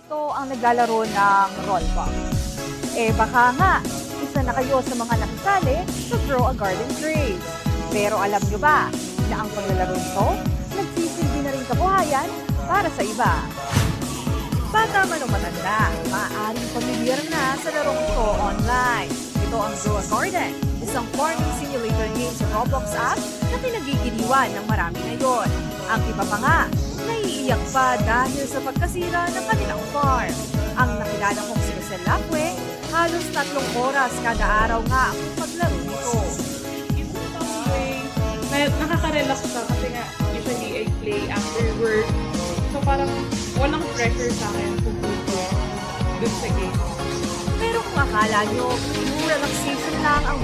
ito ang naglalaro ng Rollbox. Baka nga, isa na kayo sa mga nakisali to grow a garden trays. Pero alam nyo ba na ang paglalaro nito, nagsisilbi na rin kabuhayan para sa iba. Bata man o matanda, maaaring pamilyar na sa larong ito online. Ito ang Grow a Garden, isang farming simulator game sa Roblox app na pinagigiliwan ng marami ngayon. Ang iba pa nga, naiiyak pa dahil sa pagkasira ng kanilang farm. Ang nakilala kong si Rosel Lapwe, halos 3 oras kada araw nga ang paglaro nito. Nakaka-relax ka kasi nga usually I play after work. So parang walang pressure sa akin pupunta dun sa game. Pero kung akala nyo, pure relaxation lang ang